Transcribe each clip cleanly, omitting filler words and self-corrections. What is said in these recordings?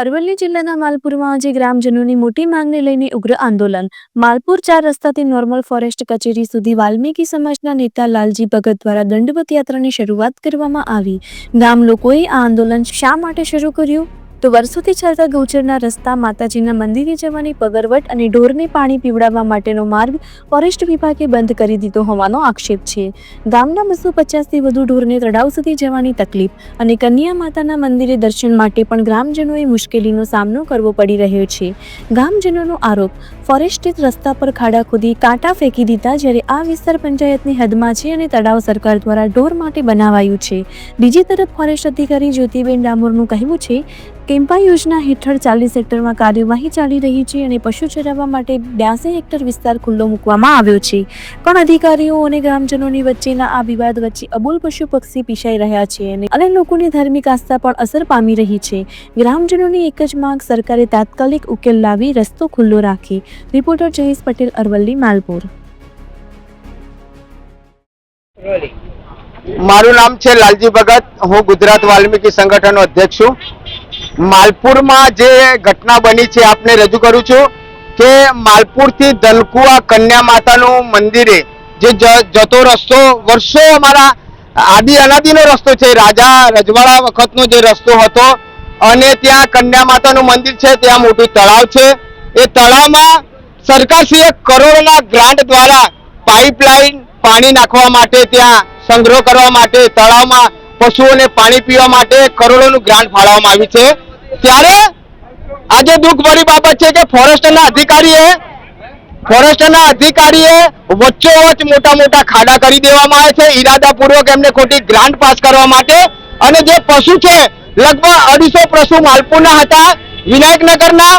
અરવલ્લી જિલ્લાના માલપુરમાં આજે ગ્રામજનોની મોટી માંગને લઈને ઉગ્ર આંદોલન. માલપુર 4 રસ્તાથી નોર્મલ ફોરેસ્ટ કચેરી સુધી વાલ્મીકી સમાજના નેતા લાલજી ભગત દ્વારા દંડવત યાત્રાની શરૂઆત કરવામાં આવી. ગામ લોકોએ આ આંદોલન શા માટે શરૂ કર્યું? તો વર્ષોથી ચાલતા ગૌચરના રસ્તા, માતાજીના મંદિરે જવાની પગરવટ અને ઢોરને પાણી પીવડાવવા માટેનો માર્ગ ફોરેસ્ટ વિભાગે બંધ કરી દીધો હોવાનો આક્ષેપ છે. ગામના 250થી વધુ ઢોરને તળાવ સુધી જવાની તકલીફ અને કન્યા માતાના મંદિરે દર્શન માટે પણ ગ્રામજનોએ મુશ્કેલીનો સામનો કરવો પડી રહ્યો છે. ગામજનોનો આરોપ, ફોરેસ્ટે રસ્તા પર ખાડા ખોદી કાંટા ફેંકી દીધા, જ્યારે આ વિસ્તાર પંચાયતની હદમાં છે અને તળાવ સરકાર દ્વારા ઢોર માટે બનાવાયું છે. બીજી તરફ ફોરેસ્ટ અધિકારી જ્યોતિબેન ડામોરનું કહેવું છે કેમ્પા યોજના હેઠળ 40 હેક્ટરમાં કાર્યવાહી ચાલી રહી છે અને પશુ ચરાવવા માટે 82 હેક્ટર વિસ્તાર ખુલ્લો મૂકવામાં આવ્યો છે. પણ અધિકારીઓ અને ગ્રામજનોની વચ્ચેના આ વિવાદ વચ્ચે અબોલ પશુ પક્ષી પીસાઈ રહ્યા છે અને લોકોની ધાર્મિક આસ્થા પણ અસર પામી રહી છે. ગ્રામજનોની એક જ માંગ, સરકારે તાત્કાલિક ઉકેલ લાવી રસ્તો ખુલ્લો રાખે. રિપોર્ટર જયેશ પટેલ, અરવલ્લી, માલપુર. મારું નામ છે લાલજી ભગત. હું ગુજરાત વાલ્મીકી સંગઠનનો અધ્યક્ષ છું. માલપુરમાં જે ઘટના બની છે આપને રજૂ કરું છું કે માલપુરથી ધનકુવા કન્યા માતાનું મંદિરે જે જતો રસ્તો વર્ષો અમારા આદિ અનાદિનો રસ્તો છે, રાજા રજવાડા વખતનો જે રસ્તો હતો, અને ત્યાં કન્યા માતાનું મંદિર છે, ત્યાં મોટું તળાવ છે. એ તળાવમાં સરકારશ્રીએ કરોડોના ગ્રાન્ટ દ્વારા પાઇપલાઇન પાણી નાખવા માટે, ત્યાં સંગ્રહ કરવા માટે, તળાવમાં પશુઓને પાણી પીવા માટે કરોડોનું ગ્રાન્ટ ફાળવવામાં આવી છે. ત્યારે આજે દુઃખભરી બાબત છે કે ફોરેસ્ટના અધિકારીએ વચ્ચોવચ્ચ મોટા મોટા ખાડા કરી દેવામાં આવે છે, ઈરાદાપૂર્વક એમને ખોટી ગ્રાન્ટ પાસ કરવા માટે. અને જે પશુ છે, લગભગ 250 પશુ માલપુરના હતા, વિનાયકનગરના,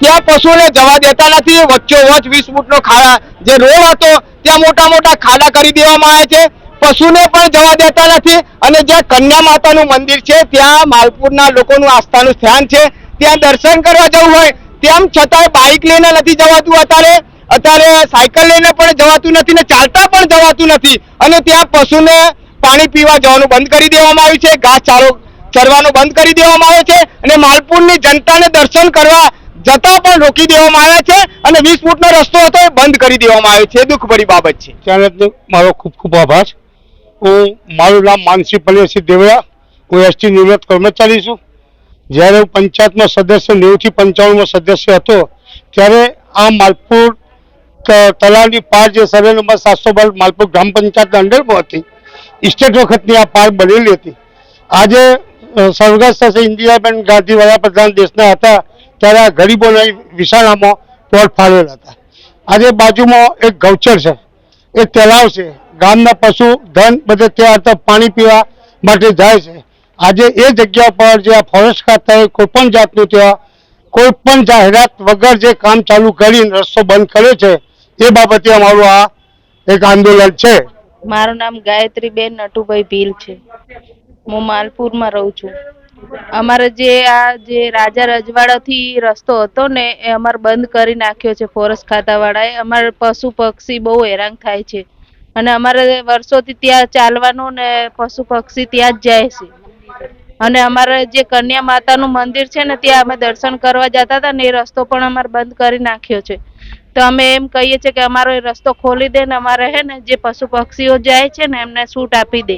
ત્યાં પશુઓને જવા દેતા નથી. વચ્ચોવચ્ચ 20 ફૂટનો ખાડા જે રોડ હતો, ત્યાં મોટા મોટા ખાડા કરી દેવામાં આવે છે, પશુને પણ જવા દેતા નથી. અને જ્યાં કન્યા માતાનું મંદિર છે, ત્યાં માલપુરના લોકોનું આસ્થાનું સ્થાન છે, ત્યાં દર્શન કરવા જવું હોય તેમ છતાંય બાઇક લઈને નથી જવાતું, અત્યારે સાયકલ લઈને પણ જવાતું નથી ને ચાલતા પણ જવાતું નથી. અને ત્યાં પશુને પાણી પીવા જવાનું બંધ કરી દેવામાં આવ્યું છે, ઘાસ ચારો ચરવાનું બંધ કરી દેવામાં આવે છે, અને માલપુરની જનતાને દર્શન કરવા જતા પણ રોકી દેવામાં આવ્યા છે, અને 20 ફૂટનો રસ્તો હતો એ બંધ કરી દેવામાં આવ્યો છે. દુઃખભરી બાબત છે. ત્યારે મારો ખૂબ ખૂબ આભાર. મારું નામ માનસી પલેશી દેવડા. હું એસટી નિવૃત્ત કર્મચારી છું. જ્યારે હું પંચાયતમાં સદસ્ય 90 થી 95માં સદસ્ય હતો, ત્યારે આ માલપુર તળાવની પાર જે સર્વે નંબર 712 માલપુર ગ્રામ પંચાયતના અંડરમાં હતી, સ્ટેટ વખતની આ પાર બનેલી હતી. આજે સ્વર્ગસ્થ ઇન્દિરાબેન ગાંધી વડાપ્રધાન દેશના હતા, ત્યારે આ ગરીબોના વિશાળામાં પ્લોટ ફાળવેલા હતા. આજે બાજુમાં એક ગૌચર છે, એક તળાવ છે, ગામના પશુ ધન બધે ત્યાં પાણી પીવા માટે જાય છે. આજે એ જગ્યા પર જે આ ફોરેસ્ટ ખાતાએ કોઈપણ જાતનું ત્યાં કોઈપણ જાહેરાત વગર જે કામ ચાલુ કરીને રસ્તો બંધ કર્યો છે, એ બાબતે અમારું આ એક આંદોલન છે. મારું નામ ગાયત્રીબેન નટુભાઈ ભીલ છે. હું માલપુરમાં રહું છું. અમારે જે રાજા રજવાડાથી રસ્તો હતો ને, એ અમારે બંધ કરી નાખ્યો છે ફોરેસ્ટ ખાતાવાળાએ. અમારે પશુ પક્ષી બહુ હેરાન થાય છે, અને અમારે વર્ષોથી ત્યાં ચાલવાનું ને પશુ પક્ષી ત્યાં જ જાય છે. અને અમારે જે કન્યા માતાનું મંદિર છે ને, ત્યાં અમે દર્શન કરવા જતા હતા ને, એ રસ્તો પણ અમારે બંધ કરી નાખ્યો છે. તો અમે એમ કહીએ છીએ કે અમારો એ રસ્તો ખોલી દે ને અમારે જે પશુ પક્ષીઓ જાય છે ને, એમને છૂટ આપી દે.